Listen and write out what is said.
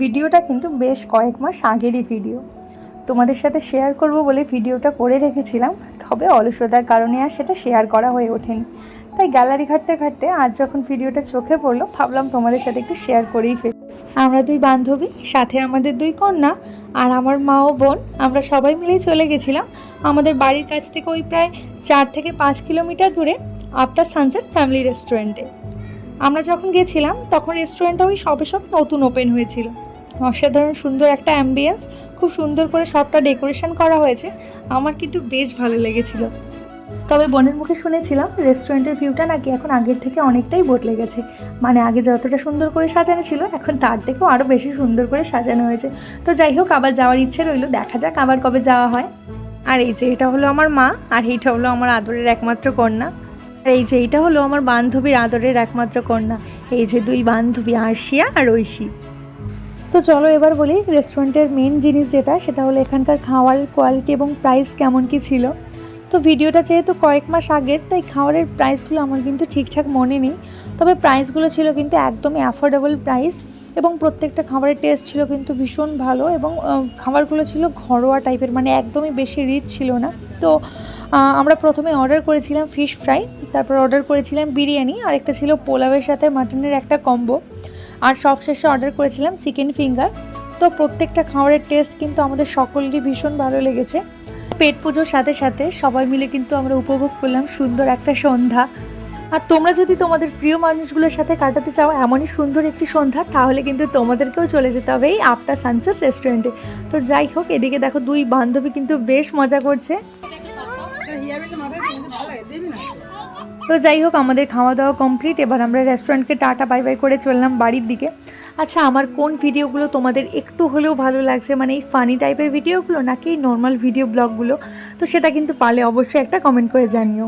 ভিডিওটা কিন্তু বেশ কয়েক মাস আগেরই ভিডিও, তোমাদের সাথে শেয়ার করব বলে ভিডিওটা করে রেখেছিলাম, তবে অলসতার কারণে আর সেটা শেয়ার করা হয়ে ওঠেনি। তাই গ্যালারি ঘাঁটতে ঘাঁটতে আজ যখন ভিডিওটা চোখে পড়লো, ভাবলাম তোমাদের সাথে একটু শেয়ার করেই ফেলি। আমরা দুই বান্ধবী, সাথে আমাদের দুই কন্যা আর আমার মা ও বোন, আমরা সবাই মিলেই চলে গেছিলাম আমাদের বাড়ির কাছ থেকে ওই প্রায় 4 থেকে 5 কিলোমিটার দূরে আফটার সানসেট ফ্যামিলি রেস্টুরেন্টে। আমরা যখন গেছিলাম তখন রেস্টুরেন্টটা ওই সবে নতুন ওপেন হয়েছিল। অসাধারণ সুন্দর একটা অ্যাম্বিয়েন্স, খুব সুন্দর করে সবটা ডেকোরেশন করা হয়েছে, আমার কিন্তু বেশ ভালো লেগেছিল। তবে বোনের মুখে শুনেছিলাম রেস্টুরেন্টের ভিউটা নাকি এখন আগের থেকে অনেকটাই বদলে গেছে, মানে আগে যতটা সুন্দর করে সাজানো ছিল এখন তার থেকেও আরও বেশি সুন্দর করে সাজানো হয়েছে। তো যাই হোক, আবার যাওয়ার ইচ্ছে রইল, দেখা যাক আবার কবে যাওয়া হয়। আর এই যে এটা হলো আমার মা, আর এইটা হলো আমার আদরের একমাত্র কন্যা, আর এই যে এইটা হলো আমার বান্ধবীর আদরের একমাত্র কন্যা। এই যে দুই বান্ধবী, আরশিয়া আর ঐশী। তো চলো এবার বলি রেস্টুরেন্টের মেন জিনিস যেটা, সেটা হলো এখানকার খাওয়ার কোয়ালিটি এবং প্রাইস কেমন কি ছিল। তো ভিডিওটা যেহেতু কয়েক মাস আগের, তাই খাবারের প্রাইসগুলো আমার কিন্তু ঠিকঠাক মনে নেই, তবে প্রাইসগুলো ছিল কিন্তু একদমই অ্যাফোর্ডেবল প্রাইস, এবং প্রত্যেকটা খাবারের টেস্ট ছিল কিন্তু ভীষণ ভালো, এবং খাবারগুলো ছিল ঘরোয়া টাইপের, মানে একদমই বেশি রিচ ছিল না। তো আমরা প্রথমে অর্ডার করেছিলাম ফিশ ফ্রাই, তারপর অর্ডার করেছিলাম বিরিয়ানি, আর একটা ছিল পোলাওয়ের সাথে মাটনের একটা কম্বো, আর সবশেষে অর্ডার করেছিলাম চিকেন ফিঙ্গার। তো প্রত্যেকটা খাবারের টেস্ট কিন্তু আমাদের সকলেরই ভীষণ ভালো লেগেছে। পেট পুজোর সাথে সাথে সবাই মিলে কিন্তু আমরা উপভোগ করলাম সুন্দর একটা সন্ধ্যা। আর তোমরা যদি তোমাদের প্রিয় মানুষগুলোর সাথে কাটাতে চাও এমনই সুন্দর একটি সন্ধ্যা, তাহলে কিন্তু তোমাদেরকেও চলে যেতে হবে এই আফটার সানসেট রেস্টুরেন্টে। তো যাই হোক, এদিকে দেখো দুই বান্ধবী কিন্তু বেশ মজা করছে। তো যাই হোক, আমাদের খাওয়া দাওয়া কমপ্লিট, এবার আমরা রেস্টুরেন্টকে টাটা বাই বাই করে চললাম বাড়ির দিকে। আচ্ছা, আমার কোন ভিডিওগুলো তোমাদের একটু হলেও ভালো লাগছে, মানে এই ফানি টাইপের ভিডিওগুলো নাকি নর্মাল ভিডিও ব্লগগুলো, তো সেটা কিন্তু পারলে অবশ্যই একটা কমেন্ট করে জানিও।